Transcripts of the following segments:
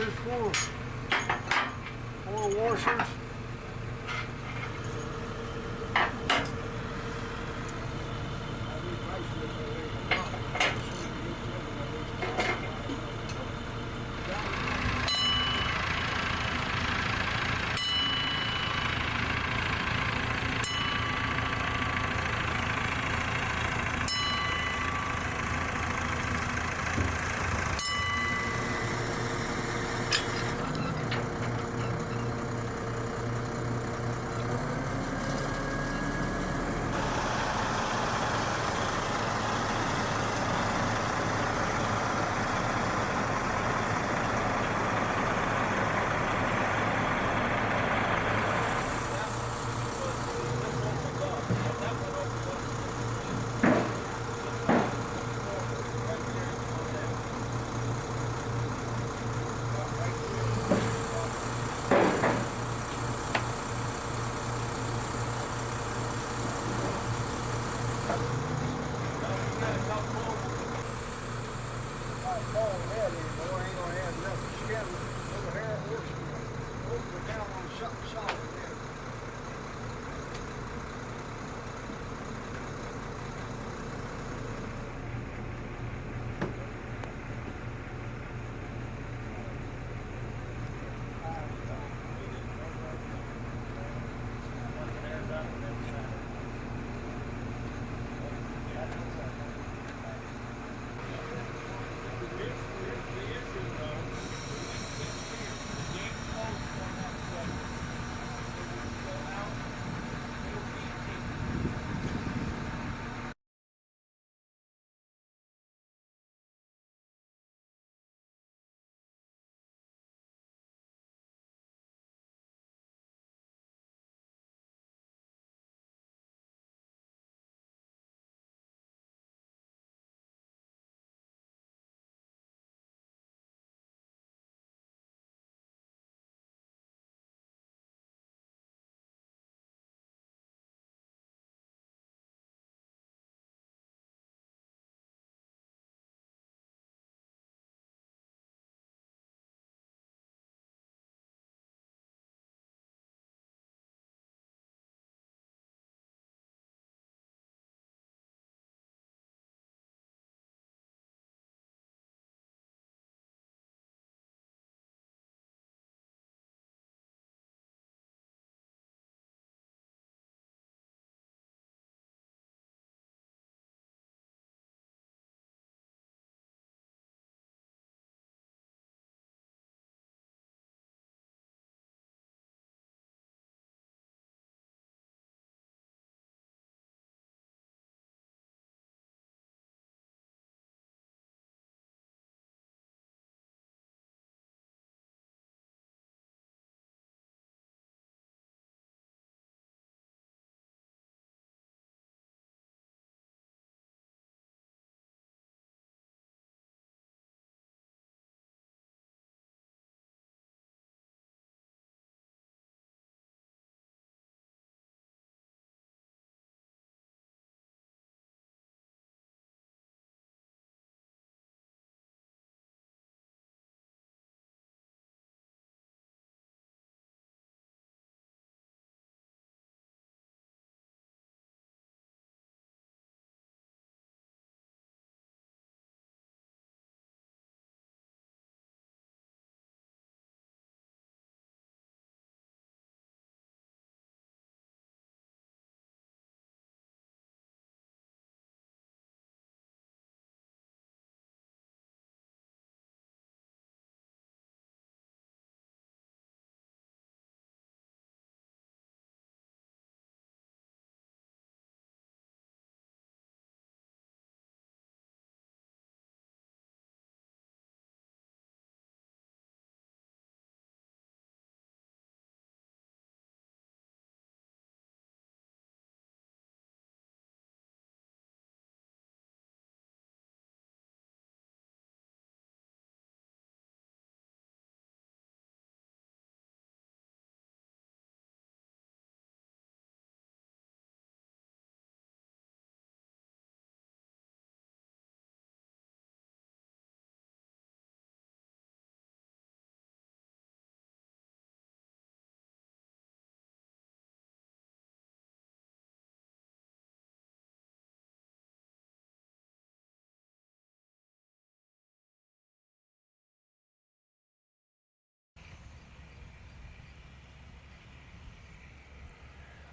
There's four washers.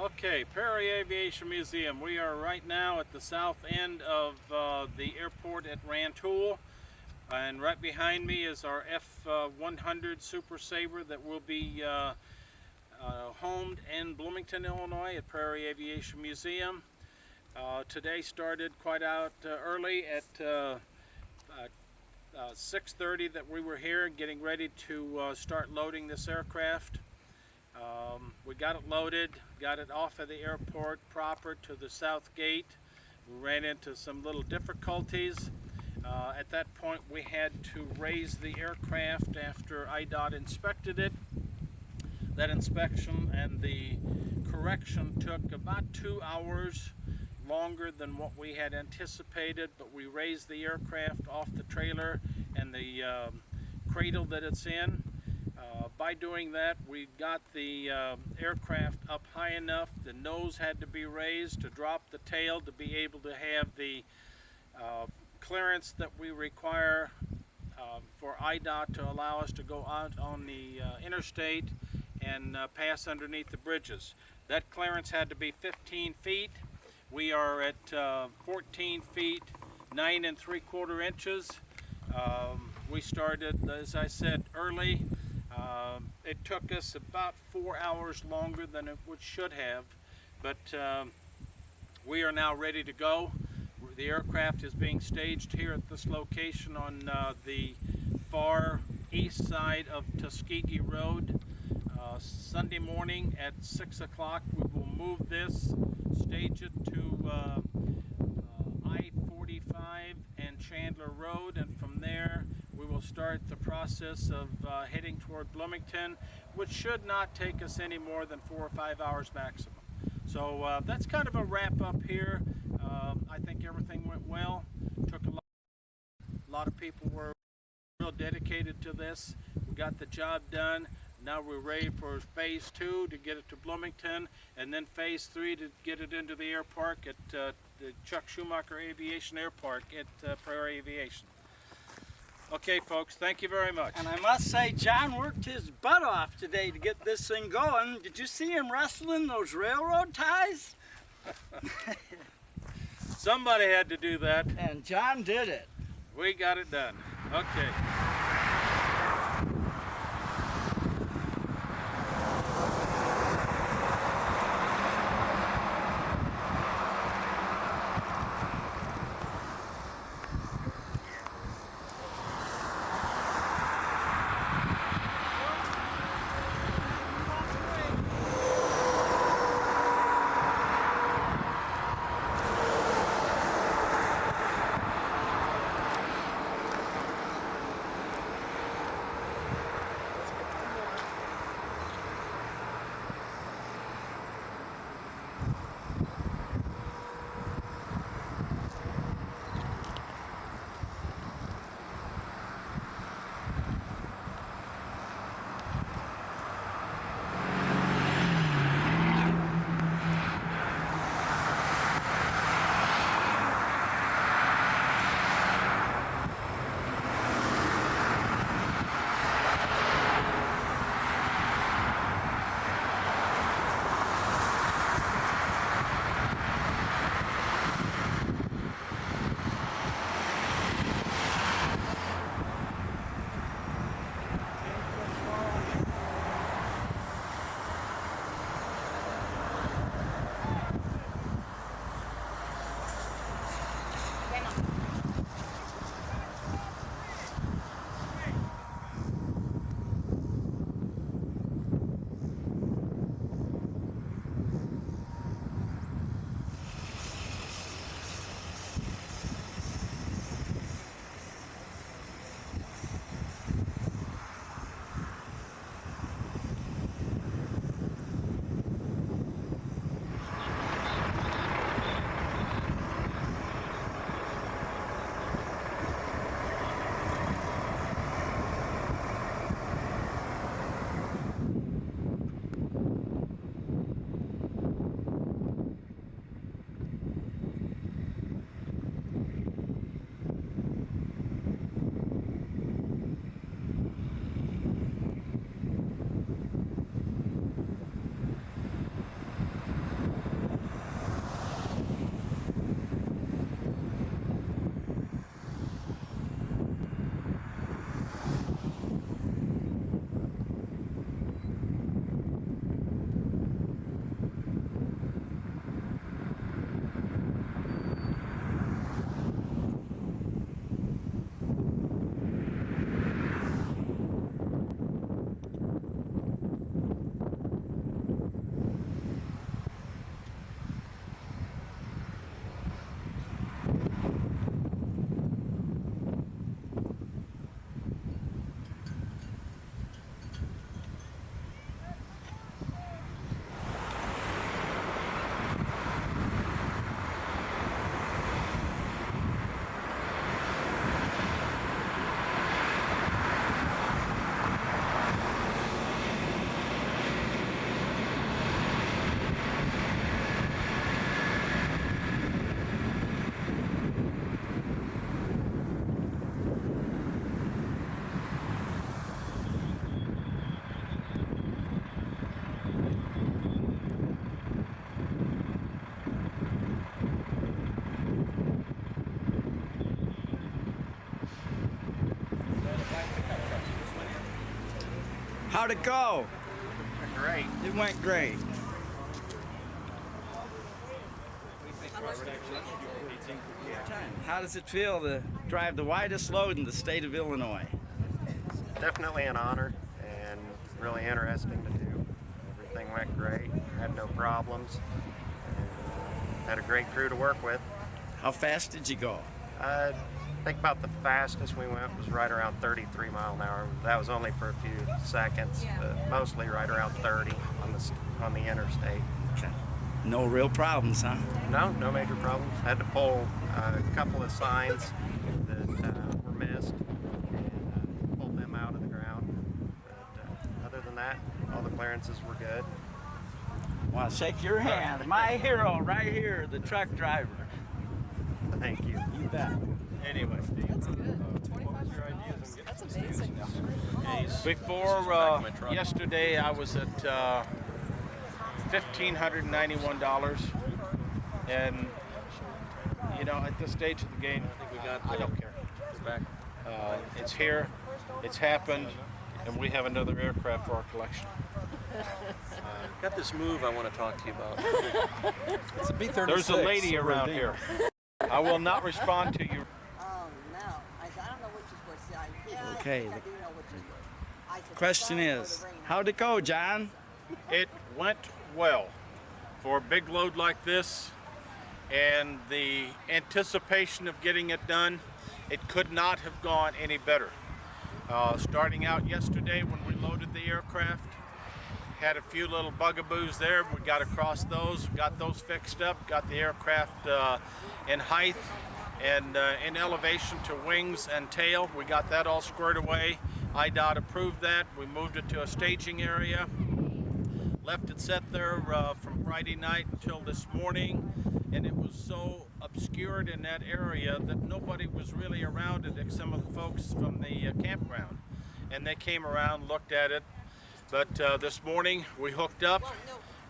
Okay, Prairie Aviation Museum. We are right now at the south end of the airport at Rantoul, and right behind me is our F100 Super Sabre that will be homed in Bloomington, Illinois at Prairie Aviation Museum. Today started quite out early at 6:30 that we were here getting ready to start loading this aircraft. We got it loaded, got it off of the airport proper to the south gate. We ran into some little difficulties. At that point we had to raise the aircraft after IDOT inspected it. That inspection and the correction took about 2 hours longer than what we had anticipated, but we raised the aircraft off the trailer and the cradle that it's in. By doing that, we got the aircraft up high enough. The nose had to be raised to drop the tail to be able to have the clearance that we require for IDOT to allow us to go out on the interstate and pass underneath the bridges. That clearance had to be 15 feet. We are at 14 feet 9 3/4 inches. We started, as I said, early. It took us about 4 hours longer than it should have, but we are now ready to go. The aircraft is being staged here at this location on the far east side of Tuskegee Road. Sunday morning at 6 o'clock we will move this, stage it to I-45 and Chandler Road, and from there we will start the process of heading toward Bloomington, which should not take us any more than 4 or 5 hours maximum. So that's kind of a wrap up here. I think everything went well. Took a lot of people were real dedicated to this. We got the job done. Now we're ready for phase 2 to get it to Bloomington, and then phase 3 to get it into the airpark at the Chuck Schumacher Aviation Airpark at Prairie Aviation. Okay, folks, thank you very much. And I must say, John worked his butt off today to get this thing going. Did you see him wrestling those railroad ties? Somebody had to do that. And John did it. We got it done. Okay. How'd it go? Great. It went great. How does it feel to drive the widest load in the state of Illinois? Definitely an honor and really interesting to do. Everything went great, had no problems, and had a great crew to work with. How fast did you go? I think about the fastest we went was right around 33 mile an hour. That was only for a few seconds, but mostly right around 30 on the interstate. Okay. No real problems, huh? No major problems. Had to pull a couple of signs that were missed and pulled them out of the ground. But other than that, all the clearances were good. Well, shake your hand. My hero right here, the truck driver. Thank you. You bet. Anyway. That's good. 25. That's amazing. Before yesterday, I was at $1,591, and you know, at this stage of the game, I don't care. It's here, it's happened, and we have another aircraft for our collection. Got this move I want to talk to you about. It's a B-36. There's a lady around here. I will not respond to you. Oh, no. I don't know what you're supposed to say. Yeah, Okay. I do know what you're supposed to say. Question is, how'd it go, John? It went well for a big load like this, and the anticipation of getting it done, it could not have gone any better. Starting out yesterday when we loaded the aircraft, had a few little bugaboos there. We got across those, got those fixed up, got the aircraft in height and in elevation to wings and tail. We got that all squared away. IDOT approved that. We moved it to a staging area. Left it set there from Friday night until this morning, and it was so obscured in that area that nobody was really around it except some of the folks from the campground. And they came around, looked at it. But this morning we hooked up,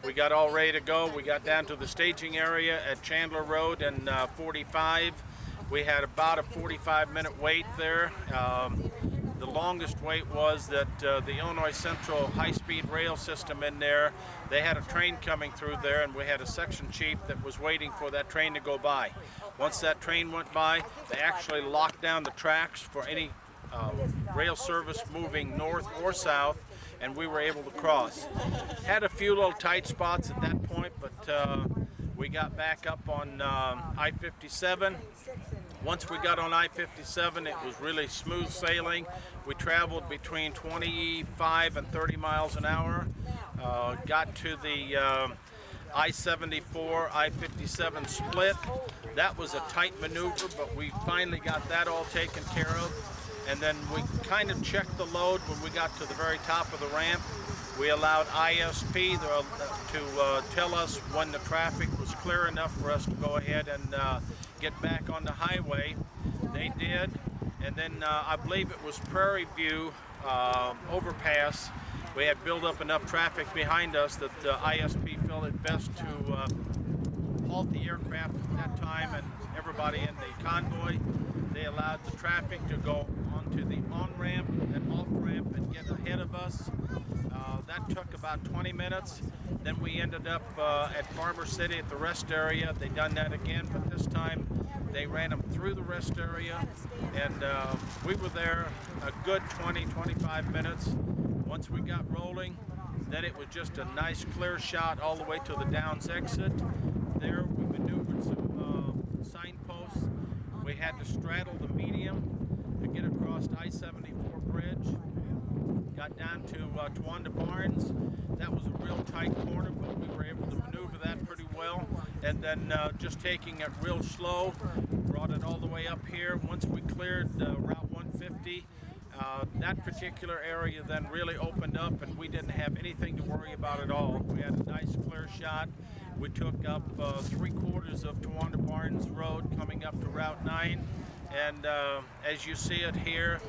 we got all ready to go. We got down to the staging area at Chandler Road and 45. We had about a 45-minute wait there. The longest wait was that the Illinois Central high-speed rail system in there, they had a train coming through there, and we had a section chief that was waiting for that train to go by. Once that train went by, they actually locked down the tracks for any rail service moving north or south, and we were able to cross. Had a few little tight spots at that point, but we got back up on I-57. Once we got on I-57, it was really smooth sailing. We traveled between 25 and 30 miles an hour. Got to the I-74, I-57 split. That was a tight maneuver, but we finally got that all taken care of. And then we kind of checked the load when we got to the very top of the ramp. We allowed ISP to tell us when the traffic was clear enough for us to go ahead and get back on the highway. They did. And then I believe it was Prairie View overpass. We had built up enough traffic behind us that the ISP felt it best to halt the aircraft at that time, and everybody in the convoy. They allowed the traffic to go onto the on-ramp and off-ramp and get ahead of us. That took about 20 minutes. Then we ended up at Farmer City at the rest area. They done that again, but this time they ran them through the rest area, and we were there a good 20-25 minutes. Once we got rolling, then it was just a nice clear shot all the way to the Downs exit. There we maneuvered some signposts. We had to straddle the medium to get across I-74 bridge. Got down to Towanda Barnes. That was a real tight corner, but we were able to maneuver that pretty well. And then just taking it real slow, brought it all the way up here. Once we cleared Route 150, that particular area then really opened up, and we didn't have anything to worry about at all. We had a nice clear shot. We took up 3/4 of Towanda Barnes Road coming up to Route 9. And as you see it here,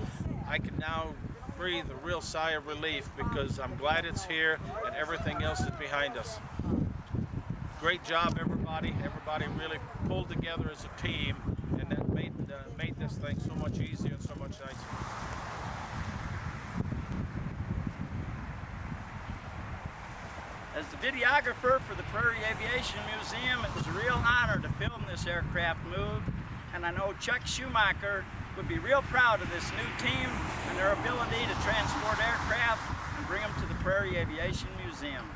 I can now breathe a real sigh of relief because I'm glad it's here and everything else is behind us. Great job, everybody. Everybody really pulled together as a team, and that made this thing so much easier and so much nicer. As the videographer for the Prairie Aviation Museum, it was a real honor to film this aircraft move, and I know Chuck Schumacher would be real proud of this new team and their ability to transport aircraft and bring them to the Prairie Aviation Museum.